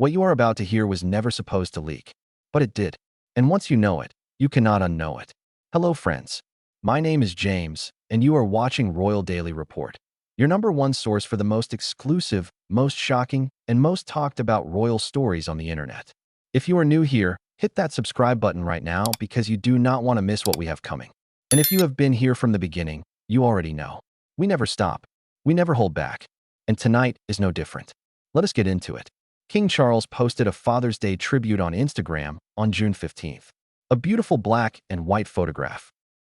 What you are about to hear was never supposed to leak, but it did. And once you know it, you cannot unknow it. Hello, friends. My name is James, and you are watching Royal Daily Report, your number one source for the most exclusive, most shocking, and most talked about royal stories on the internet. If you are new here, hit that subscribe button right now because you do not want to miss what we have coming. And if you have been here from the beginning, you already know. We never stop. We never hold back. And tonight is no different. Let us get into it. King Charles posted a Father's Day tribute on Instagram on June 15th. A beautiful black and white photograph.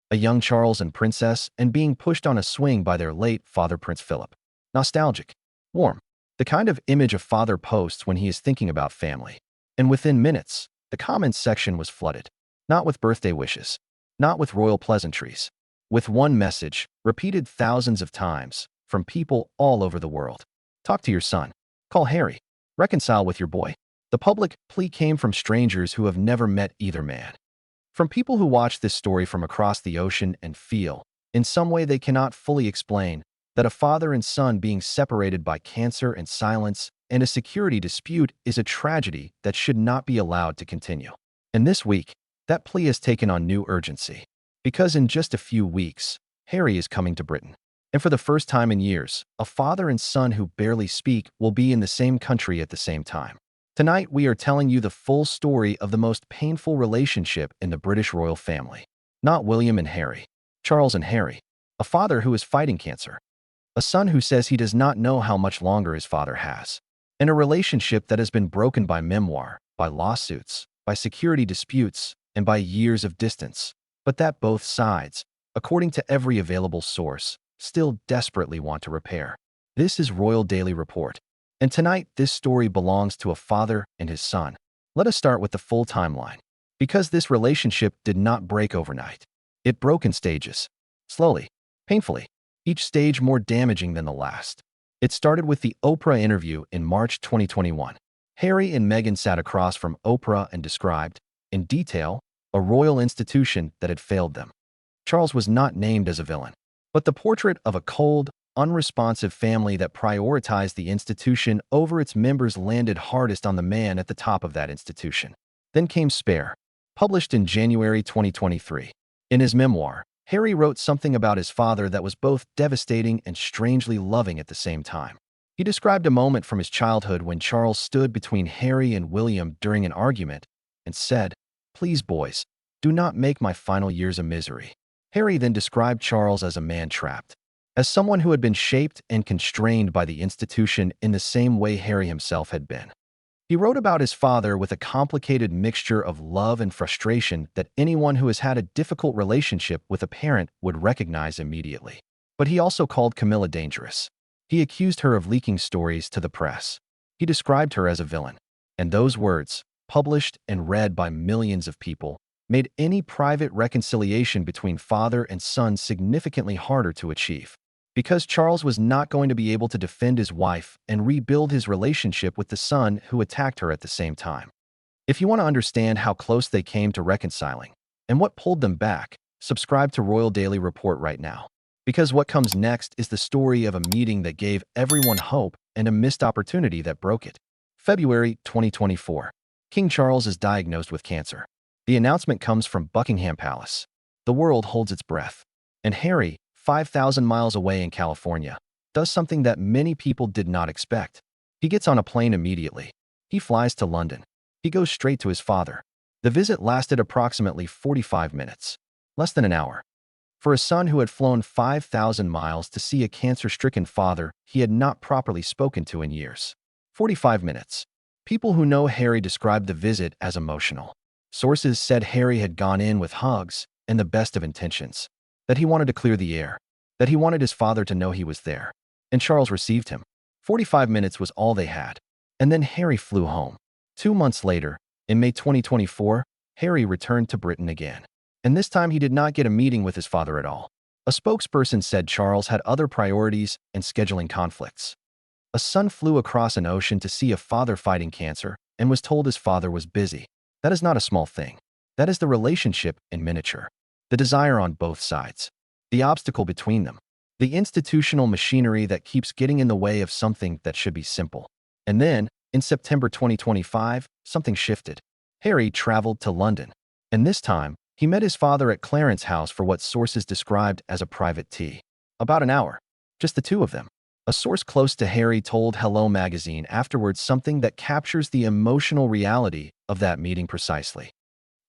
A young Charles and Princess and being pushed on a swing by their late father Prince Philip. Nostalgic. Warm. The kind of image a father posts when he is thinking about family. And within minutes, the comments section was flooded. Not with birthday wishes. Not with royal pleasantries. With one message, repeated thousands of times, from people all over the world. Talk to your son. Call Harry. Reconcile with your boy. The public plea came from strangers who have never met either man. From people who watch this story from across the ocean and feel, in some way they cannot fully explain, that a father and son being separated by cancer and silence and a security dispute is a tragedy that should not be allowed to continue. And this week, that plea has taken on new urgency. Because in just a few weeks, Harry is coming to Britain. And for the first time in years, a father and son who barely speak will be in the same country at the same time. Tonight, we are telling you the full story of the most painful relationship in the British royal family. Not William and Harry, Charles and Harry, a father who is fighting cancer, a son who says he does not know how much longer his father has, and a relationship that has been broken by memoir, by lawsuits, by security disputes, and by years of distance, but that both sides, according to every available source, still desperately want to repair. This is Royal Daily Report. And tonight, this story belongs to a father and his son. Let us start with the full timeline. Because this relationship did not break overnight. It broke in stages. Slowly. Painfully. Each stage more damaging than the last. It started with the Oprah interview in March 2021. Harry and Meghan sat across from Oprah and described, in detail, a royal institution that had failed them. Charles was not named as a villain, but the portrait of a cold, unresponsive family that prioritized the institution over its members landed hardest on the man at the top of that institution. Then came Spare, published in January 2023. In his memoir, Harry wrote something about his father that was both devastating and strangely loving at the same time. He described a moment from his childhood when Charles stood between Harry and William during an argument and said, "Please, boys, do not make my final years a misery." Harry then described Charles as a man trapped, as someone who had been shaped and constrained by the institution in the same way Harry himself had been. He wrote about his father with a complicated mixture of love and frustration that anyone who has had a difficult relationship with a parent would recognize immediately. But he also called Camilla dangerous. He accused her of leaking stories to the press. He described her as a villain. And those words, published and read by millions of people, made any private reconciliation between father and son significantly harder to achieve. Because Charles was not going to be able to defend his wife and rebuild his relationship with the son who attacked her at the same time. If you want to understand how close they came to reconciling and what pulled them back, subscribe to Royal Daily Report right now. Because what comes next is the story of a meeting that gave everyone hope and a missed opportunity that broke it. February 2024. King Charles is diagnosed with cancer. The announcement comes from Buckingham Palace. The world holds its breath. And Harry, 5,000 miles away in California, does something that many people did not expect. He gets on a plane immediately. He flies to London. He goes straight to his father. The visit lasted approximately 45 minutes, less than an hour. For a son who had flown 5,000 miles to see a cancer-stricken father he had not properly spoken to in years. 45 minutes. People who know Harry described the visit as emotional. Sources said Harry had gone in with hugs and the best of intentions, that he wanted to clear the air, that he wanted his father to know he was there, and Charles received him. 45 minutes was all they had, and then Harry flew home. 2 months later, in May 2024, Harry returned to Britain again, and this time he did not get a meeting with his father at all. A spokesperson said Charles had other priorities and scheduling conflicts. A son flew across an ocean to see a father fighting cancer and was told his father was busy. That is not a small thing. That is the relationship in miniature. The desire on both sides. The obstacle between them. The institutional machinery that keeps getting in the way of something that should be simple. And then, In September 2025, something shifted. Harry traveled to London, and this time, he met his father at Clarence's house for what sources described as a private tea. About an hour. Just the two of them. A source close to Harry told Hello magazine afterwards something that captures the emotional reality of that meeting precisely.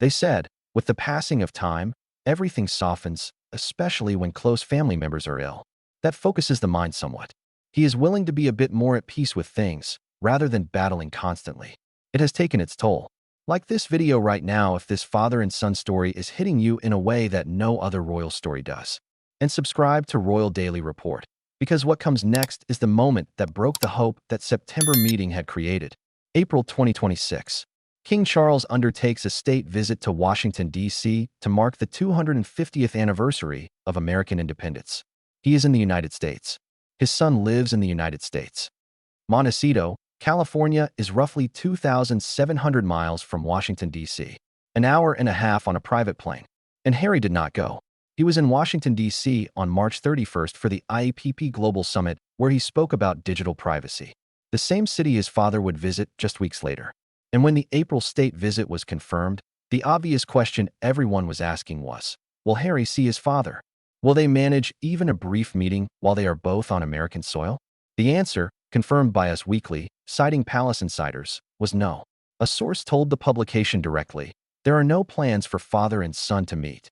They said, with the passing of time, everything softens, especially when close family members are ill. That focuses the mind somewhat. He is willing to be a bit more at peace with things, rather than battling constantly. It has taken its toll. Like this video right now if this father and son story is hitting you in a way that no other royal story does. And subscribe to Royal Daily Report, because what comes next is the moment that broke the hope that September meeting had created. April 2026. King Charles undertakes a state visit to Washington, D.C. to mark the 250th anniversary of American independence. He is in the United States. His son lives in the United States. Montecito, California is roughly 2,700 miles from Washington, D.C. An hour and a half on a private plane. And Harry did not go. He was in Washington, D.C. on March 31st for the IAPP Global Summit, where he spoke about digital privacy. The same city his father would visit just weeks later. And when the April state visit was confirmed, the obvious question everyone was asking was, will Harry see his father? Will they manage even a brief meeting while they are both on American soil? The answer, confirmed by Us Weekly, citing Palace insiders, was no. A source told the publication directly, there are no plans for father and son to meet.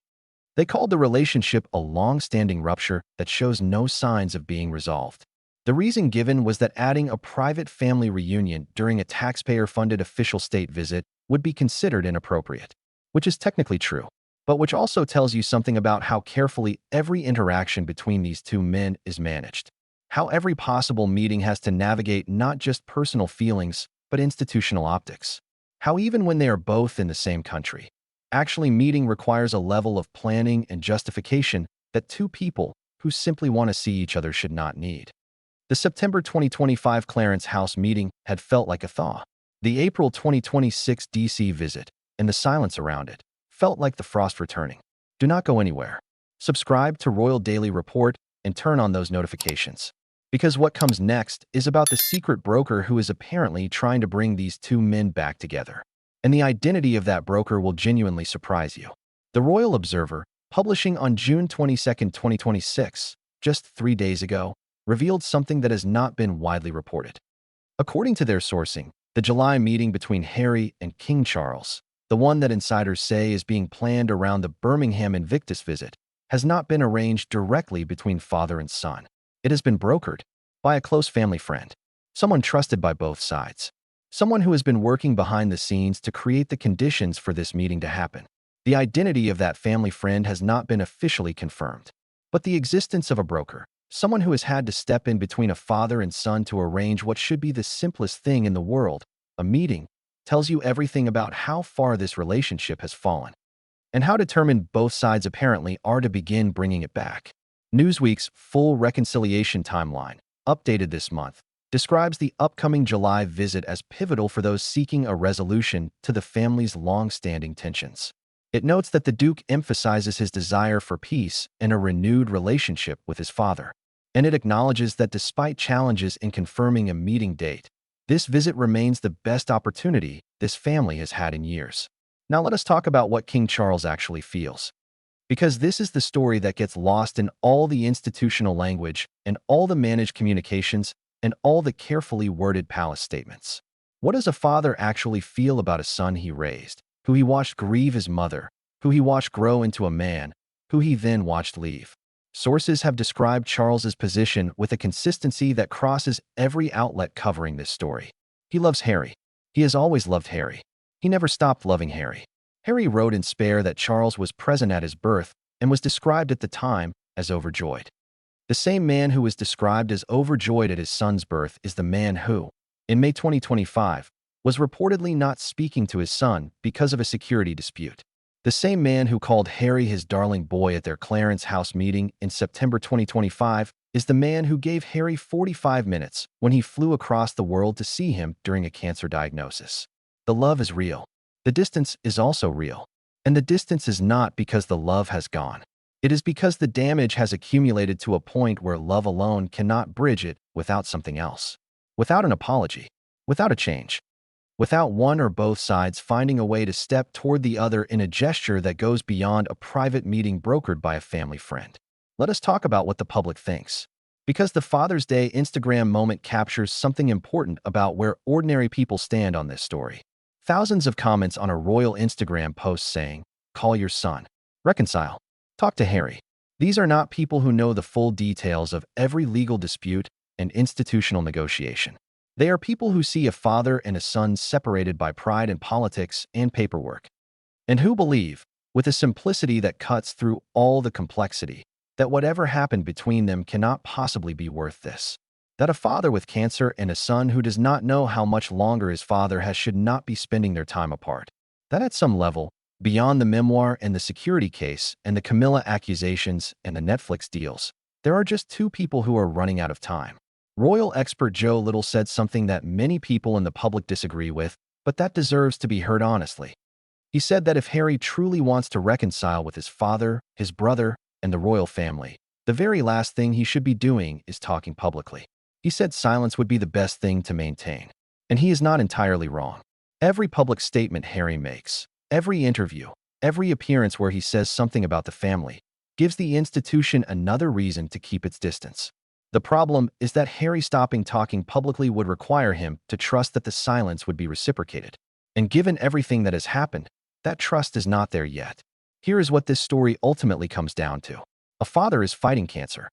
They called the relationship a long-standing rupture that shows no signs of being resolved. The reason given was that adding a private family reunion during a taxpayer-funded official state visit would be considered inappropriate, which is technically true, but which also tells you something about how carefully every interaction between these two men is managed. How every possible meeting has to navigate not just personal feelings, but institutional optics. How even when they are both in the same country, actually meeting requires a level of planning and justification that two people who simply want to see each other should not need. The September 2025 Clarence House meeting had felt like a thaw. The April 2026 DC visit, and the silence around it, felt like the frost returning. Do not go anywhere. Subscribe to Royal Daily Report and turn on those notifications. Because what comes next is about the secret broker who is apparently trying to bring these two men back together. And the identity of that broker will genuinely surprise you. The Royal Observer, publishing on June 22, 2026, just 3 days ago, revealed something that has not been widely reported. According to their sourcing, the July meeting between Harry and King Charles, the one that insiders say is being planned around the Buckingham Invictus visit, has not been arranged directly between father and son. It has been brokered by a close family friend, someone trusted by both sides, someone who has been working behind the scenes to create the conditions for this meeting to happen. The identity of that family friend has not been officially confirmed, but the existence of a broker, someone who has had to step in between a father and son to arrange what should be the simplest thing in the world, a meeting, tells you everything about how far this relationship has fallen, and how determined both sides apparently are to begin bringing it back. Newsweek's full reconciliation timeline, updated this month, describes the upcoming July visit as pivotal for those seeking a resolution to the family's long-standing tensions. It notes that the Duke emphasizes his desire for peace and a renewed relationship with his father, and it acknowledges that despite challenges in confirming a meeting date, this visit remains the best opportunity this family has had in years. Now let us talk about what King Charles actually feels, because this is the story that gets lost in all the institutional language and all the managed communications and all the carefully worded palace statements. What does a father actually feel about a son he raised, who he watched grieve his mother, who he watched grow into a man, who he then watched leave? Sources have described Charles's position with a consistency that crosses every outlet covering this story. He loves Harry. He has always loved Harry. He never stopped loving Harry. Harry wrote in Spare that Charles was present at his birth and was described at the time as overjoyed. The same man who was described as overjoyed at his son's birth is the man who, in May 2025, was reportedly not speaking to his son because of a security dispute. The same man who called Harry his darling boy at their Clarence House meeting in September 2025 is the man who gave Harry 45 minutes when he flew across the world to see him during a cancer diagnosis. The love is real. The distance is also real. And the distance is not because the love has gone. It is because the damage has accumulated to a point where love alone cannot bridge it without something else. Without an apology. without a change, without one or both sides finding a way to step toward the other in a gesture that goes beyond a private meeting brokered by a family friend. Let us talk about what the public thinks. Because the Father's Day Instagram moment captures something important about where ordinary people stand on this story. Thousands of comments on a royal Instagram post saying, "Call your son. Reconcile. Talk to Harry." These are not people who know the full details of every legal dispute and institutional negotiation. They are people who see a father and a son separated by pride and politics and paperwork, and who believe, with a simplicity that cuts through all the complexity, that whatever happened between them cannot possibly be worth this. That a father with cancer and a son who does not know how much longer his father has should not be spending their time apart. That at some level, beyond the memoir and the security case and the Camilla accusations and the Netflix deals, there are just two people who are running out of time. Royal expert Joe Little said something that many people in the public disagree with, but that deserves to be heard honestly. He said that if Harry truly wants to reconcile with his father, his brother, and the royal family, the very last thing he should be doing is talking publicly. He said silence would be the best thing to maintain. And he is not entirely wrong. Every public statement Harry makes, every interview, every appearance where he says something about the family, gives the institution another reason to keep its distance. The problem is that Harry stopping talking publicly would require him to trust that the silence would be reciprocated. And given everything that has happened, that trust is not there yet. Here is what this story ultimately comes down to. A father is fighting cancer.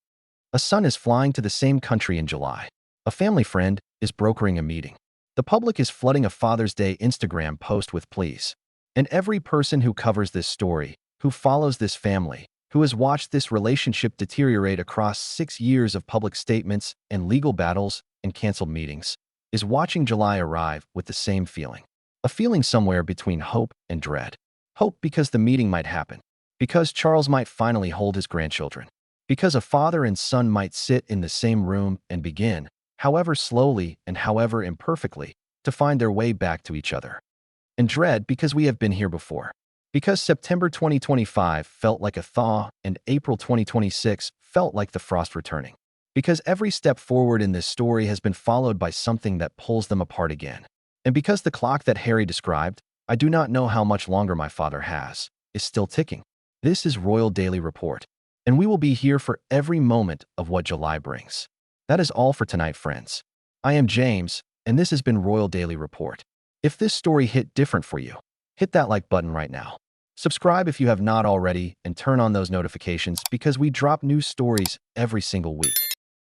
A son is flying to the same country in July. A family friend is brokering a meeting. The public is flooding a Father's Day Instagram post with pleas. And every person who covers this story, who follows this family, who has watched this relationship deteriorate across 6 years of public statements and legal battles and canceled meetings, is watching July arrive with the same feeling. A feeling somewhere between hope and dread. Hope because the meeting might happen, because Charles might finally hold his grandchildren, because a father and son might sit in the same room and begin, however slowly and however imperfectly, to find their way back to each other. And dread because we have been here before. Because September 2025 felt like a thaw and April 2026 felt like the frost returning. Because every step forward in this story has been followed by something that pulls them apart again. And because the clock that Harry described, "I do not know how much longer my father has," is still ticking. This is Royal Daily Report, and we will be here for every moment of what July brings. That is all for tonight, friends. I am James, and this has been Royal Daily Report. If this story hit different for you, hit that like button right now. Subscribe if you have not already, and turn on those notifications because we drop new stories every single week.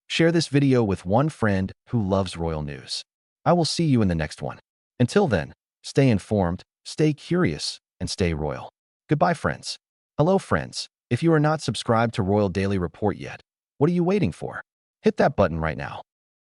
Share this video with one friend who loves royal news. I will see you in the next one. Until then, stay informed, stay curious, and stay royal. Goodbye, friends. Hello, friends. If you are not subscribed to Royal Daily Report yet, what are you waiting for? Hit that button right now.